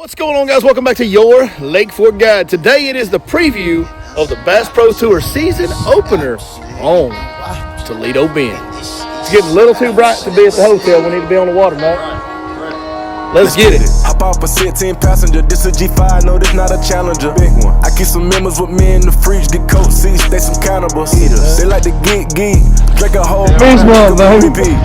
What's going on, guys? Welcome back to your Lake Fork Guide. Today it is the preview of the Bass Pro Tour season opener on Toledo Bend. It's getting a little too bright to be at the hotel. We need to be on the water, Matt. Let's get it. Hop off a 16 passenger. This a G5, no, this not a Challenger. Big one. I keep some members with me in the fridge. Get coat seats, they some cannibals. They like to geek. Drink a whole baseball, baby.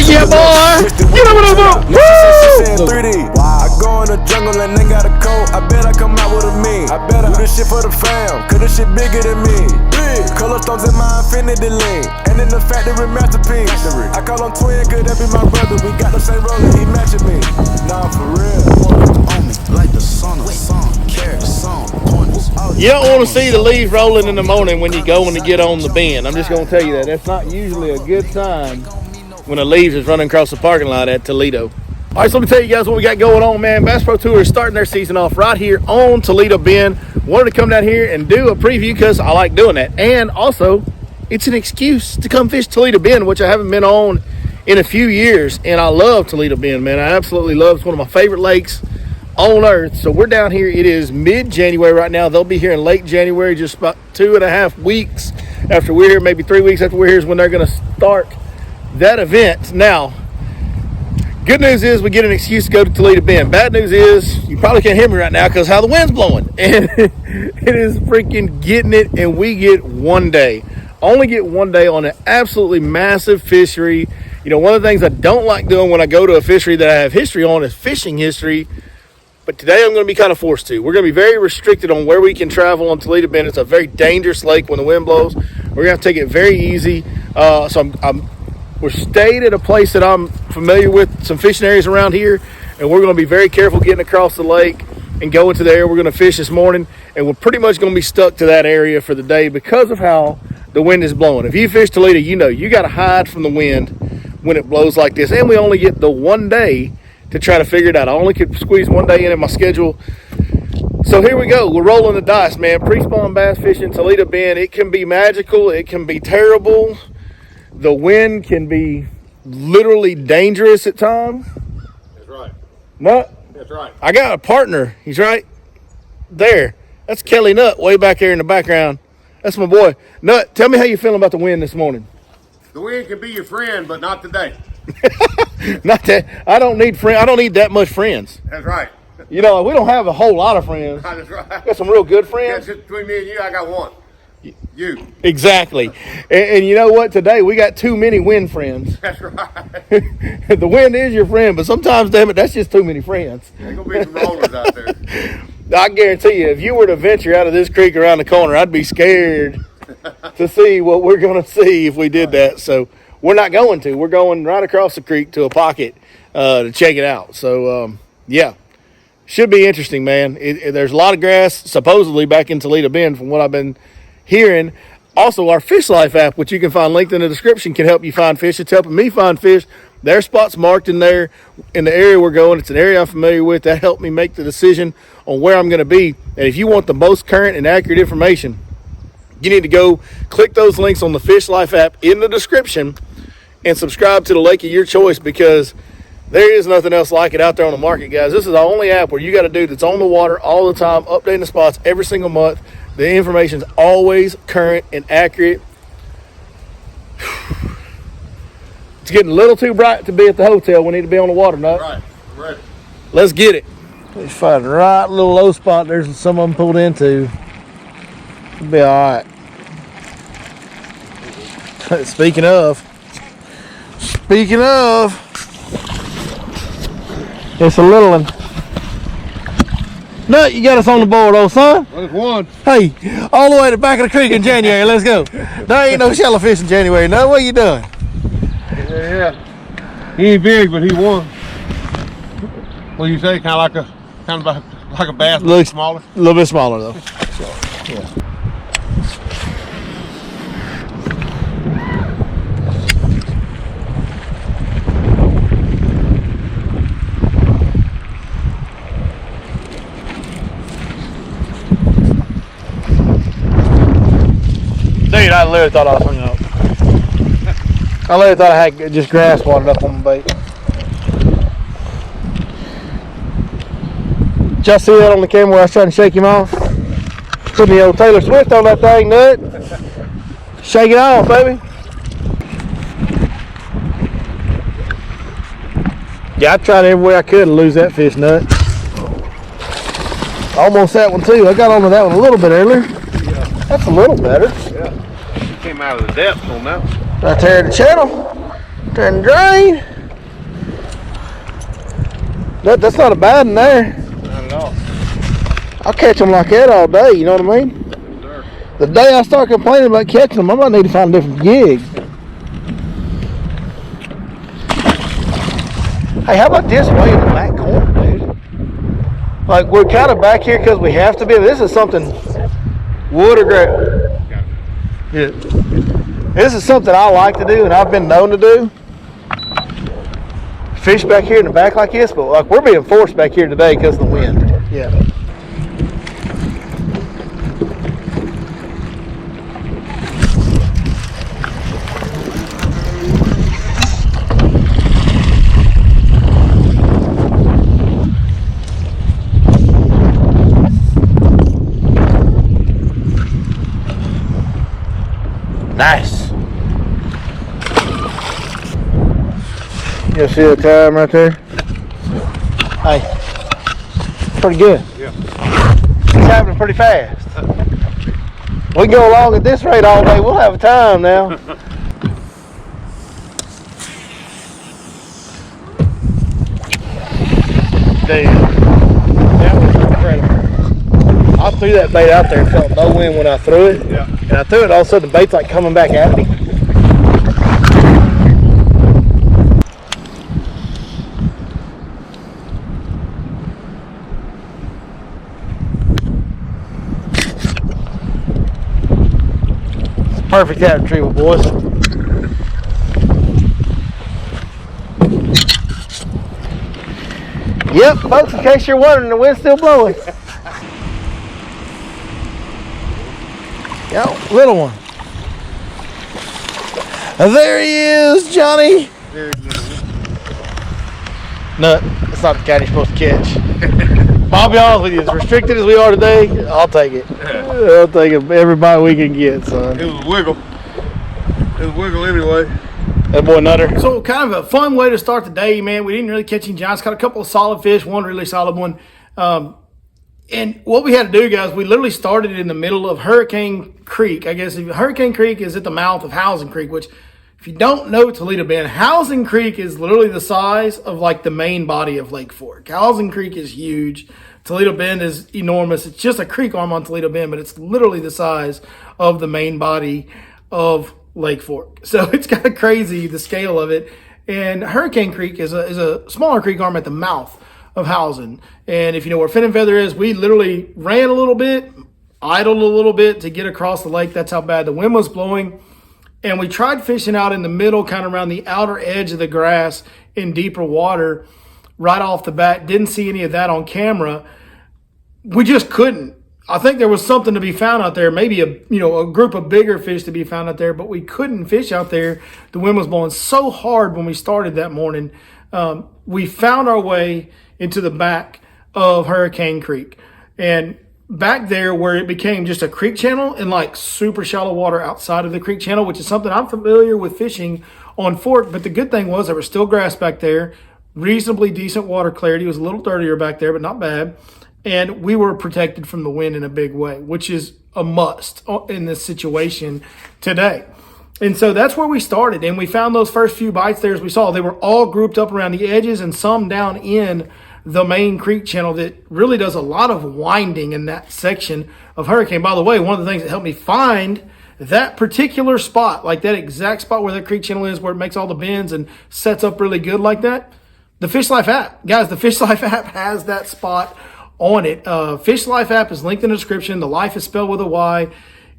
Yeah, boy. Get over the boat. Woo! 3D. I go in the jungle and they got a coat. I bet I come out with a mean. I bet I do this shit for the fam, cause this shit bigger than me. Big. Color stones in my infinity lane. And in the factory masterpiece. I call him twin, could that be my brother? We got the same roller, he matching me. Nah, for real. You don't want to see the leaves rolling in the morning when you go and get on the bend. I'm just going to tell you that. That's not usually a good sign when the leaves is running across the parking lot at Toledo. All right, so let me tell you guys what we got going on, man. Bass Pro Tour is starting their season off right here on Toledo Bend. Wanted to come down here and do a preview because I like doing that. And also, it's an excuse to come fish Toledo Bend, which I haven't been on in a few years. And I love Toledo Bend, man. I absolutely love it. It's one of my favorite lakes on earth. So we're down here. It is mid-January right now. They'll be here in late January, just about 2.5 weeks after we're here, maybe 3 weeks after we're here is when they're going to start that event. Now, good news is we get an excuse to go to Toledo Bend. Bad news is you probably can't hear me right now because how the wind's blowing. And it is freaking getting it, and we get one day. Only get one day on an absolutely massive fishery. You know, one of the things I don't like doing when I go to a fishery that I have history on is fishing history. But today I'm going to be kind of forced to. We're going to be very restricted on where we can travel on Toledo Bend. It's a very dangerous lake when the wind blows. We're going to have to take it very easy. We're stayed at a place that I'm familiar with, some fishing areas around here, and we're going to be very careful getting across the lake and going to the area we're going to fish this morning. And we're pretty much going to be stuck to that area for the day because of how the wind is blowing. If you fish Toledo, you know you got to hide from the wind when it blows like this. And we only get the one day to try to figure it out. I only could squeeze one day in my schedule. So here we go. We're rolling the dice, man. Pre-spawn bass fishing, Toledo Bend. It can be magical. It can be terrible. The wind can be literally dangerous at times. That's right. Nut? That's right. I got a partner. He's right there. That's Kelly Nutt way back there in the background. That's my boy. Nut, tell me how you feeling about the wind this morning. The wind can be your friend, but not today. Not that I don't need that much friends. That's right. You know, we don't have a whole lot of friends. That's right. Got some real good friends. Yeah, just between me and you, I got one. You. Exactly. And you know what? Today we got too many wind friends. That's right. The wind is your friend, but sometimes, damn it, that's just too many friends. There's going to be some rollers out there. I guarantee you, if you were to venture out of this creek around the corner, I'd be scared to see what we're going to see if we did that. So we're not going to. We're going right across the creek to a pocket to check it out. So, yeah, should be interesting, man. There's a lot of grass supposedly back in Toledo Bend from what I've been hearing. Also, our Fish Life app, which you can find linked in the description, can help you find fish. It's helping me find fish. Their spot's marked in there in the area we're going. It's an area I'm familiar with. That helped me make the decision on where I'm going to be. And if you want the most current and accurate information, you need to go click those links on the Fish Life app in the description and subscribe to the lake of your choice, because there is nothing else like it out there on the market, guys. This is the only app where you got a dude that's on the water all the time, updating the spots every single month. The information's always current and accurate. It's getting a little too bright to be at the hotel. We need to be on the water, Nut. Right. I'm ready. Let's get it. Let's find the right little low spot there's some of them pulled into. It'll be all right. Speaking of, it's a little one. Nut, you got us on the board, old son. There's one. Hey, all the way to the back of the creek in January. Let's go. There ain't no shellfish in January. Nut, what you doing? Yeah. He ain't big, but he won. What do you say? Kind of like a bass, a little smaller. A little bit smaller though. So, yeah. Dude, I literally thought I was hung up. I literally thought I had just grass watered up on my bait. Did y'all see that on the camera where I was trying to shake him off? Putting the old Taylor Swift on that thing, nut. Shake it off, baby. Yeah, I tried every way I could to lose that fish, nut. Almost that one too. I got onto that one a little bit earlier. Yeah. That's a little better. Yeah. She came out of the depths on that one. Right there in the channel. Turn the drain. That's not a bad one there. Not at all. I'll catch them like that all day, you know what I mean? Yes, sir. The day I start complaining about catching them, I might need to find a different gig. Hey, how about this way in the back corner, dude? Like, we're kind of back here because we have to be. This is something wood or grass. Yeah. This is something I like to do and I've been known to do. Fish back here in the back like this, but like we're being forced back here today because of the wind. Yeah. Nice. You see the time right there? Hey, pretty good. Yeah. It's happening pretty fast. We can go along at this rate all day. We'll have a time now. Damn, that was incredible. I threw that bait out there and felt no wind when I threw it. Yeah. And I threw it, all of a sudden the bait's like coming back at me. Perfect hat retrieval, boys. Yep, folks, in case you're wondering, the wind's still blowing. Yo, little one. There he is, Johnny. Very good. Nut, that's not the cat you're supposed to catch. I'll be honest with you, as restricted as we are today, I'll take it. I'll take it every bite we can get, son. It was a wiggle. It was a wiggle anyway. That boy Nutter. So kind of a fun way to start the day, man. We didn't really catch any giants. Caught a couple of solid fish, one really solid one. And what we had to do, guys, we literally started in the middle of Hurricane Creek. I guess Hurricane Creek is at the mouth of Housing Creek, which if you don't know Toledo Bend, Housing Creek is literally the size of like the main body of Lake Fork. Housing Creek is huge. Toledo Bend is enormous. It's just a creek arm on Toledo Bend, but it's literally the size of the main body of Lake Fork. So it's kind of crazy, the scale of it. And Hurricane Creek is a smaller creek arm at the mouth of Housing. And if you know where Fin and Feather is, we literally ran a little bit, idled a little bit to get across the lake. That's how bad the wind was blowing. And we tried fishing out in the middle, kind of around the outer edge of the grass in deeper water right off the bat. Didn't see any of that on camera. We just couldn't. I think there was something to be found out there, maybe a group of bigger fish to be found out there, but we couldn't fish out there. The wind was blowing so hard when we started that morning. We found our way into the back of Hurricane Creek. And back there where it became just a creek channel and like super shallow water outside of the creek channel, which is something I'm familiar with fishing on Fork. But the good thing was there was still grass back there, reasonably decent water clarity. It was a little dirtier back there, but not bad. And we were protected from the wind in a big way, which is a must in this situation today. And so that's where we started. And we found those first few bites there, as we saw, they were all grouped up around the edges and some down in the main creek channel that really does a lot of winding in that section of Hurricane. By the way, one of the things that helped me find that particular spot, like that exact spot where that creek channel is, where it makes all the bends and sets up really good like that, the Fish Life app. Guys, the Fish Life app has that spot on it. Fish Life app is linked in the description. The Life is spelled with a Y.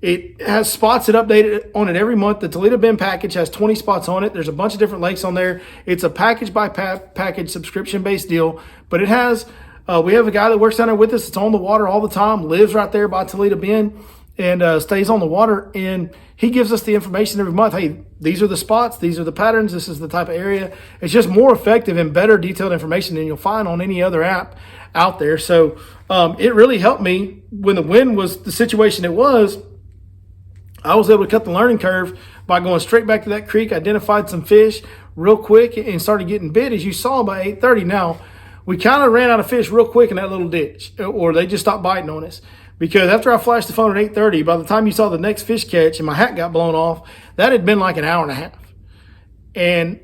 It has spots that update on it every month. The Toledo Bend package has 20 spots on it. There's a bunch of different lakes on there. It's a package by package subscription based deal, but it has, we have a guy that works down there with us. It's on the water all the time, lives right there by Toledo Bend. and stays on the water. And he gives us the information every month. Hey, these are the spots. These are the patterns. This is the type of area. It's just more effective and better detailed information than you'll find on any other app out there. So it really helped me when the wind was the situation it was. I was able to cut the learning curve by going straight back to that creek, identified some fish real quick, and started getting bit, as you saw, by 8:30. Now, we kind of ran out of fish real quick in that little ditch, or they just stopped biting on us. Because after I flashed the phone at 8:30, by the time you saw the next fish catch and my hat got blown off, that had been like an hour and a half. And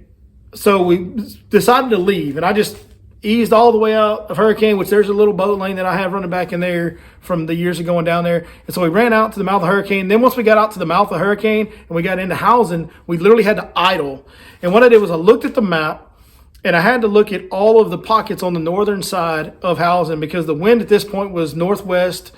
so we decided to leave, and I just eased all the way out of Hurricane, which there's a little boat lane that I have running back in there from the years of going down there. And so we ran out to the mouth of Hurricane. Then once we got out to the mouth of Hurricane and we got into housing, we literally had to idle. And what I did was I looked at the map, and I had to look at all of the pockets on the northern side of housing, because the wind at this point was northwest.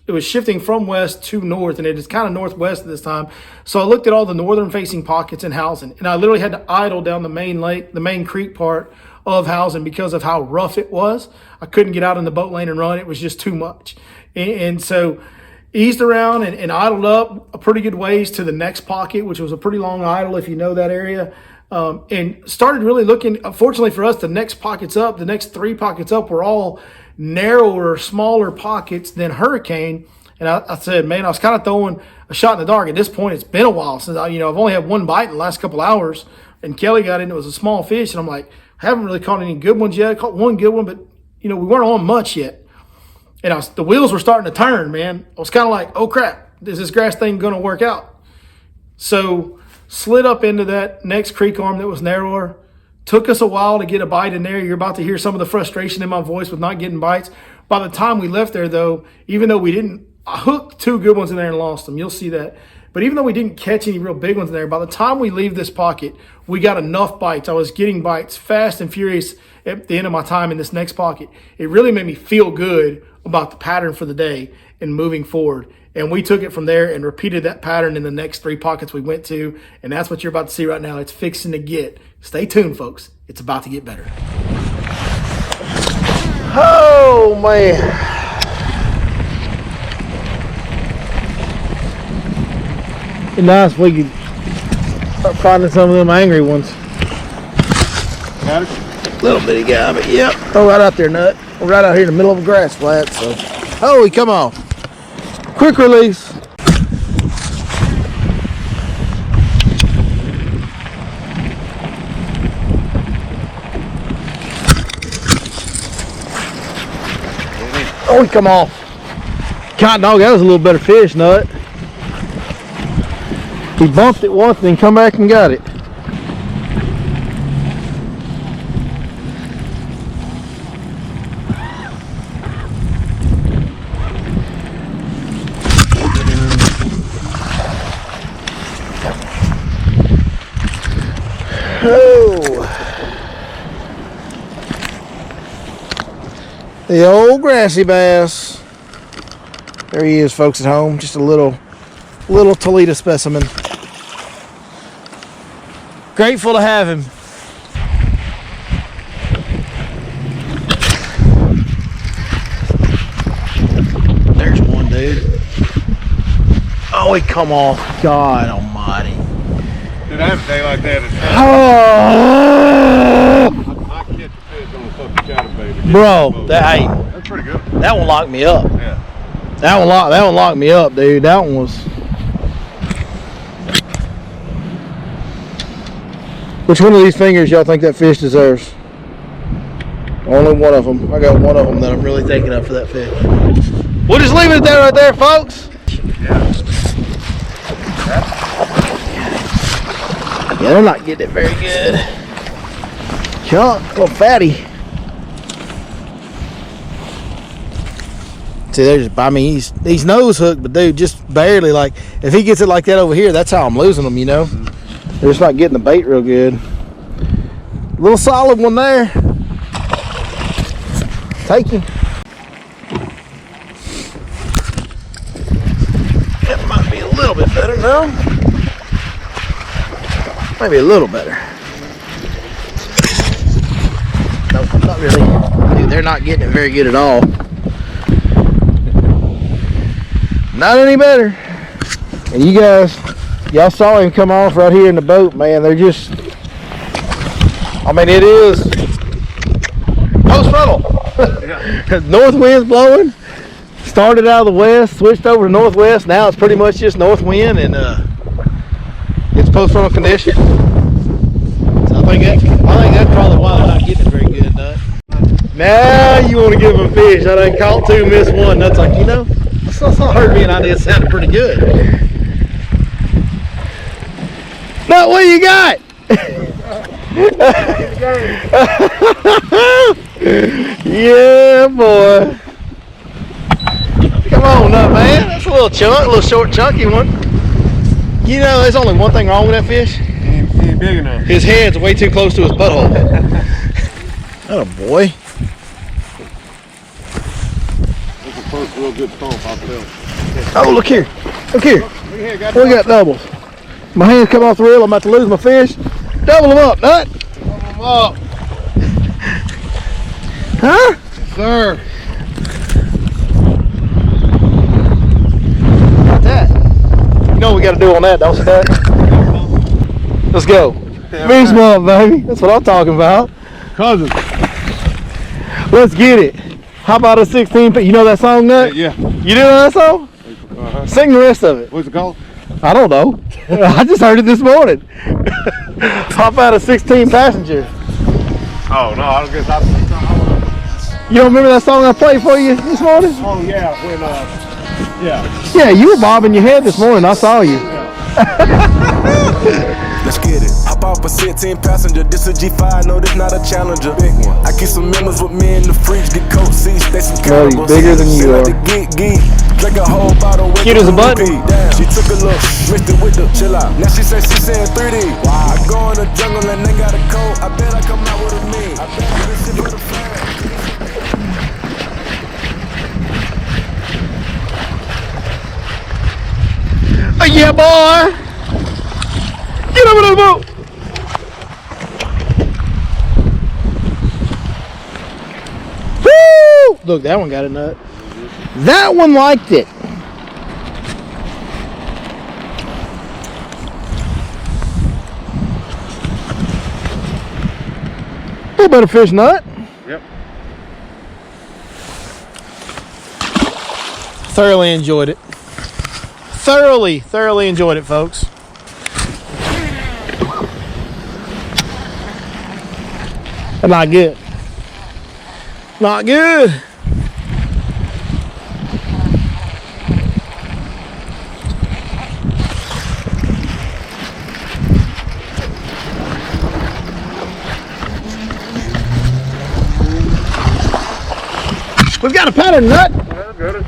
It was shifting from west to north, and it is kind of northwest at this time. So I looked at all the northern facing pockets in housing, and I literally had to idle down the main lake, the main creek part of housing, because of how rough it was. I couldn't get out in the boat lane and run. It was just too much. And so eased around and idled up a pretty good ways to the next pocket, which was a pretty long idle if you know that area. And started really looking. Fortunately for us, the next pockets up, the next 3 pockets up were all narrower, smaller pockets than Hurricane. And I said, man, I was kind of throwing a shot in the dark. At this point, it's been a while since I've only had one bite in the last couple hours. And Kelly got in, it was a small fish. And I'm like, I haven't really caught any good ones yet. I caught one good one, but we weren't on much yet. And the wheels were starting to turn, man. I was kind of like, oh crap, is this grass thing going to work out? So slid up into that next creek arm that was narrower. Took us a while to get a bite in there. You're about to hear some of the frustration in my voice with not getting bites. By the time we left there, though, even though I hooked 2 good ones in there and lost them. You'll see that. But even though we didn't catch any real big ones in there, by the time we leave this pocket, we got enough bites. I was getting bites fast and furious at the end of my time in this next pocket. It really made me feel good about the pattern for the day and moving forward. And we took it from there and repeated that pattern in the next 3 pockets we went to. And that's what you're about to see right now. It's fixing to get. Stay tuned, folks. It's about to get better. Oh, man. It'd be nice if we could start finding some of them angry ones. Got it? Little bitty guy, but yep. Throw right out there, Nut. We're right out here in the middle of a grass flat, so. Oh, he come on. Quick release. Oh, he come off. God dog, that was a little better fish, Nut. He bumped it once and then come back and got it. Oh, the old grassy bass. There he is, folks at home. Just a little Toledo specimen. Grateful to have him. There's one, dude. Oh, he come off. God almighty. Dude, I have a day like that. Oh! I catch a fish on a fucking chatterbait. Bro, That's pretty good. that one locked me up. Yeah. That one locked me up, dude. That one was. Which one of these fingers y'all think that fish deserves? Only one of them. I got one of them that I'm really thinking of for that fish. We'll just leave it there right there, folks. Yeah, they're not getting it very good. Chunk, little fatty. See, they're just, I mean, he's nose hooked, but dude, just barely. Like, if he gets it like that over here, that's how I'm losing them, They're just not getting the bait real good. Little solid one there. Take him. That might be a little bit better now. Maybe a little better. Nope, not really. Dude, they're not getting it very good at all. Not any better. And you guys, y'all saw him come off right here in the boat, man. They're just, I mean, it is post frontal. Yeah. North wind's blowing. Started out of the west, switched over to northwest. Now it's pretty much just north wind, and it's post frontal condition. So I think that's probably why they're not getting it very good, Nut. Now you want to give them a fish. I done caught 2, missed 1. That's like, you know, that's not hurt me an idea. It sounded pretty good. Nut, what you got? Yeah, boy. Come on, Nut, man. That's a little chunk, a little short, chunky one. You know, there's only one thing wrong with that fish. He ain't big enough. His head's way too close to his butthole. Oh, boy. That's the first real good stomp, I'll tell. Oh, look here. Look here. We got doubles. My hands come off the reel. I'm about to lose my fish. Double them up, Nut. Double them up. Huh? Yes, sir. Got that. You know what we got to do on that, don't you, Nut? Let's go. Fish them up, baby. That's what I'm talking about. Cousin. Let's get it. How about a 16? You know that song, Nut? Yeah. You do know that song? Sing the rest of it. What's it called? I don't know. I just heard it this morning. Hop out a 16 passenger. Oh, no, I guess You don't remember that song I played for you this morning? Oh, yeah, when, yeah. Yeah, you were bobbing your head this morning. I saw you. Let's get it. Hop off a 16 passenger. This a G5, no, this not a Challenger. Big one. I keep some members with me in the fridge. Get coat seats, they some cannibals. He's bigger than you are. Geek. Drink a whole bottle with Cute as a button. She took a look, mixed it with the chill out. Now she said she saying 3D. Wow. I go in the jungle and they got a coat. I bet I come out with a mean. I bet this shit for the flag. Oh, yeah, boy. Get over the boat. Woo! Look, that one got a nut. That one liked it. A little better fish, Nut. Yep. Thoroughly enjoyed it. Thoroughly enjoyed it, folks. Not good. Not good. We've got a pattern, Nut. Yeah, got it.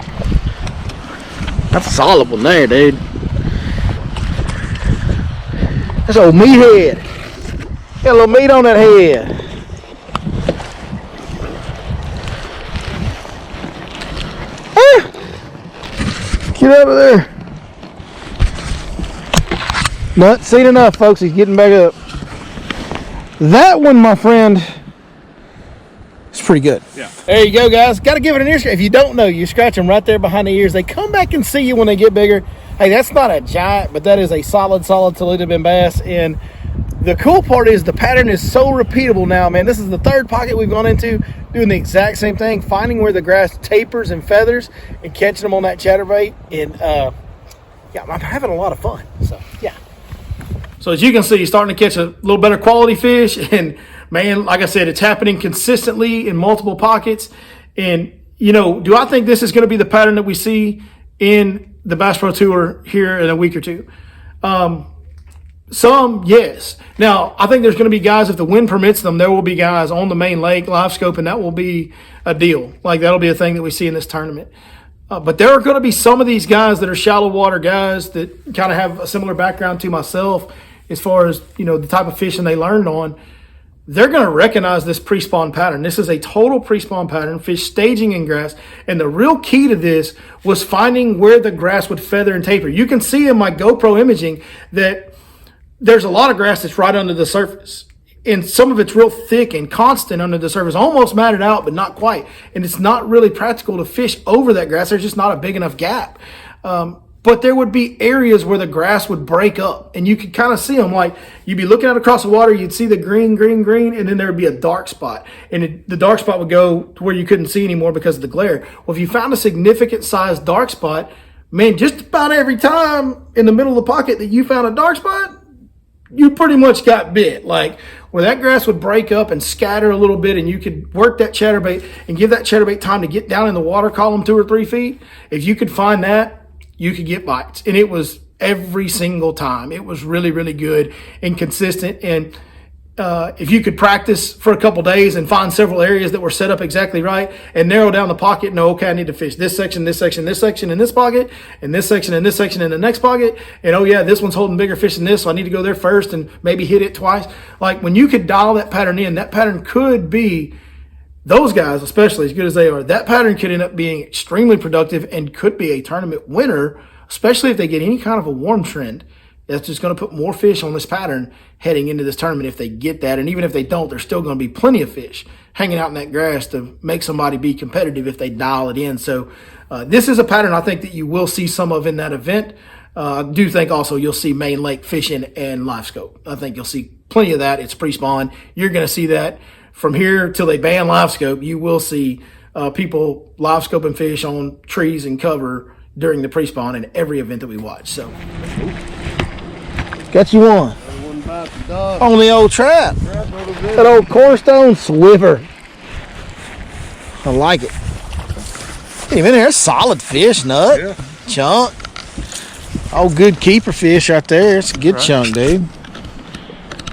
That's a solid one there, dude. That's old meat head. Got a little meat on that head. Get out of there. Nut, seen enough, folks. He's getting back up. That one, my friend, is pretty good. Yeah. There you go, guys. Got to give it an ear scratch. If you don't know, you scratch them right there behind the ears. They come back and see you when they get bigger. Hey, that's not a giant, but that is a solid Toledo bend bass. And the cool part is the pattern is so repeatable now, man. This is the third pocket we've gone into doing the exact same thing, finding where the grass tapers and feathers and catching them on that chatterbait. And yeah, I'm having a lot of fun. So yeah. So as you can see, you're starting to catch a little better quality fish. And man, like I said, it's happening consistently in multiple pockets. And you know, do I think this is going to be the pattern that we see in the Bass Pro Tour here in a week or two? Some, yes. Now, I think there's going to be guys, if the wind permits them, there will be guys on the main lake, live scope, and that will be a deal. Like, that'll be a thing that we see in this tournament. But there are going to be some of these guys that are shallow water guys that kind of have a similar background to myself as far as, you know, the type of fishing they learned on. They're going to recognize this pre-spawn pattern. This is a total pre-spawn pattern, fish staging in grass. And the real key to this was finding where the grass would feather and taper. You can see in my GoPro imaging that there's a lot of grass that's right under the surface. and some of it's real thick and constant under the surface, almost matted out, but not quite. And it's not really practical to fish over that grass. There's just not a big enough gap. But there would be areas where the grass would break up, and you could kind of see them. Like, you'd be looking out across the water, you'd see the green, and then there would be a dark spot. And the dark spot would go to where you couldn't see anymore because of the glare. Well, if you found a significant sized dark spot, man, just about every time in the middle of the pocket that you found a dark spot, you pretty much got bit. Like, where that grass would break up and scatter a little bit, and you could work that chatterbait and give that chatterbait time to get down in the water column 2 or 3 feet. If you could find that, you could get bites. And it was every single time. It was really, really good and consistent. And if you could practice for a couple days and find several areas that were set up exactly right and narrow down the pocket and know, okay, I need to fish this section, this section, this section in this pocket, and this section and this section in the next pocket. And oh yeah, this one's holding bigger fish than this, so I need to go there first and maybe hit it twice. Like, when you could dial that pattern in, that pattern could be, those guys, especially as good as they are, that pattern could end up being extremely productive and could be a tournament winner, especially if they get any kind of a warm trend. That's just going to put more fish on this pattern heading into this tournament if they get that. And even if they don't, there's still going to be plenty of fish hanging out in that grass to make somebody be competitive if they dial it in. So this is a pattern I think that you will see some of in that event. I do think also you'll see main lake fishing and live scope. I think you'll see plenty of that. It's pre-spawn. You're going to see that. From here till they ban live scope, you will see people live scoping fish on trees and cover during the pre-spawn in every event that we watch. So, got you one on the old trap. That old cornerstone sliver. I like it. Get him in there. Solid fish, nut. Yeah. Chunk. Oh, good keeper fish right there. It's a good chunk, dude.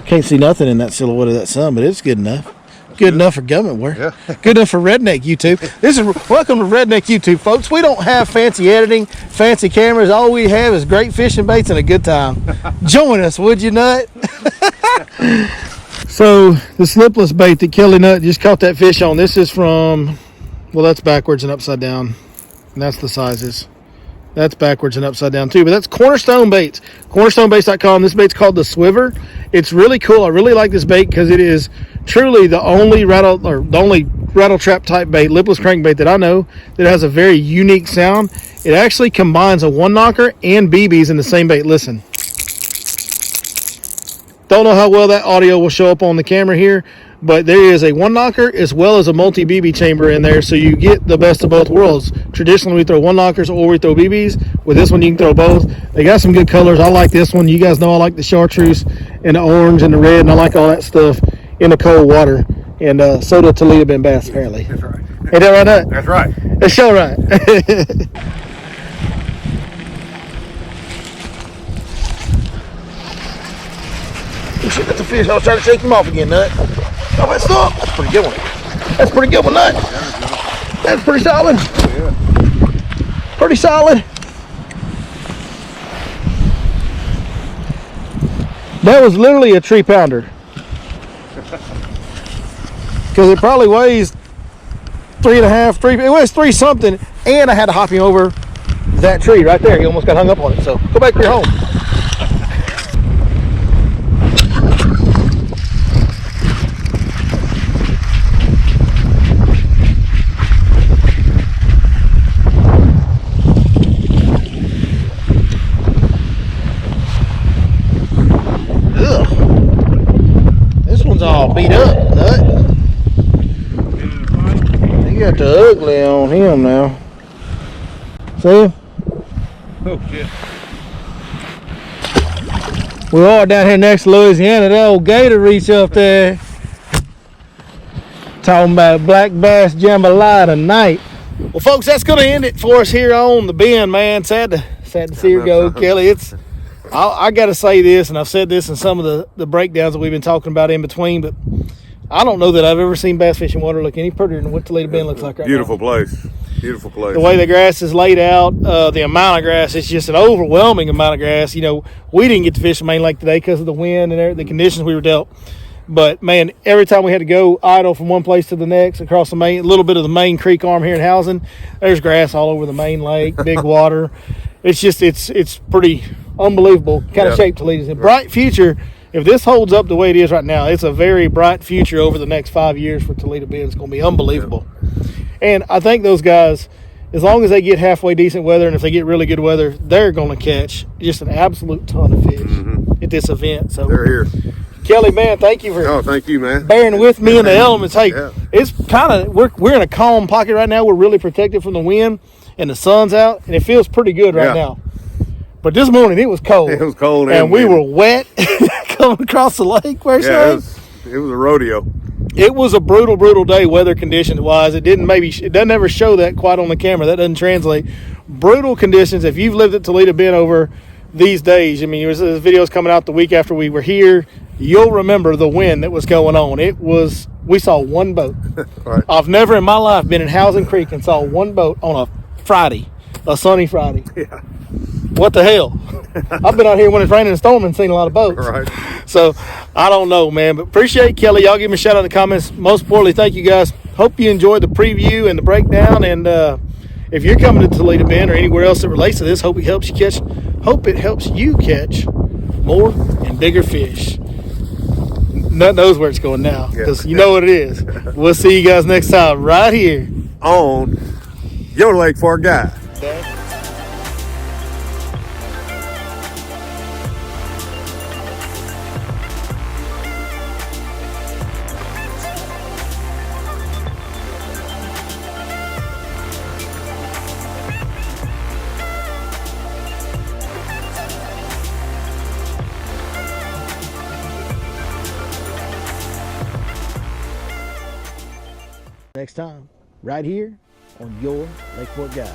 Can't see nothing in that silhouette of that sun, but it's good enough. Good enough for government work. Yeah. Good enough for Redneck YouTube. This is welcome to Redneck YouTube, folks. We don't have fancy editing, fancy cameras. All we have is great fishing baits and a good time. Join us, would you, Nut? So the slipless bait that Kelly Nut just caught that fish on. This is from, well, that's backwards and upside down, and that's the sizes. That's backwards and upside down too, but that's Cornerstone Baits. CornerstoneBaits.com. This bait's called the Swiver. It's really cool. I really like this bait because it is truly the only rattle trap type bait, lipless crankbait that I know that has a very unique sound. It actually combines a one knocker and BBs in the same bait. Listen. Don't know how well that audio will show up on the camera here, but there is a one knocker as well as a multi BB chamber in there, so you get the best of both worlds. Traditionally we throw one knockers or we throw BBs. With this one you can throw both. They got some good colors. I like this one. You guys know I like the chartreuse and the orange and the red, and I like all that stuff in the cold water. And so does Toledo Ben Bass apparently. That's right. Ain't that right, Nut? That's right. That's sure right. Shit, that's a fish. I was trying to shake him off again, Nut. Oh, that's up. That's a pretty good one. That's a pretty good one, Nut. That's pretty solid. Yeah. Pretty solid. That was literally a tree pounder. Because it probably weighs 3.5, it weighs 3 something, and I had to hop him over that tree right there. He almost got hung up on it. So go back to your home. All beat up, Nut. He got the ugly on him now. See him? Oh shit. We are down here next to Louisiana. That old gator reach up there. Talking about black bass jambalaya tonight. Well, folks, that's going to end it for us here on the Bend, man. Sad to see her go, Kelly. I got to say this, and I've said this in some of the breakdowns that we've been talking about in between, but I don't know that I've ever seen bass fishing water look any prettier than what Toledo Bend looks like right Beautiful now. Place. Beautiful place. The way the grass is laid out, the amount of grass, it's just an overwhelming amount of grass. You know, we didn't get to fish the main lake today because of the wind and the conditions we were dealt. But, man, every time we had to go idle from one place to the next across the main, a little bit of the main creek arm here in Housing, there's grass all over the main lake, big water. It's just, it's pretty unbelievable kind of shape Toledo's in. Bright future if this holds up the way it is right now, it's a very bright future over the next 5 years for Toledo Bend. It's going to be unbelievable. And I think those guys, as long as they get halfway decent weather, and if they get really good weather, they're going to catch just an absolute ton of fish at this event. So They're here. Kelly, man, thank you for Thank you, man. bearing with me in the elements. Hey, Yeah. it's kind of we're in a calm pocket right now. We're really protected from the wind, and the sun's out, and it feels pretty good right now. But this morning it was cold. It was cold, and we windy. were wet coming across the lake. Where's Yeah, it was a rodeo. It was a brutal day weather conditions wise. It doesn't ever show that quite on the camera. That doesn't translate. Brutal conditions. If you've lived at Toledo Bend over these days, I mean, this video's coming out the week after we were here. You'll remember the wind that was going on. We saw one boat. Right. I've never in my life been in Housing Creek and saw one boat on a Friday, a sunny Friday. Yeah. What the hell? I've been out here when it's raining and storming and seen a lot of boats. Right. So, I don't know, man. But appreciate Kelly. Y'all give me a shout out in the comments. Most importantly, thank you guys. Hope you enjoyed the preview and the breakdown. And if you're coming to Toledo Bend or anywhere else that relates to this, hope it helps you catch more and bigger fish. None knows where it's going now because you know what it is. We'll see you guys next time right here On your Lake Fork Guy. Next time, right here on your Lake Fork Guide.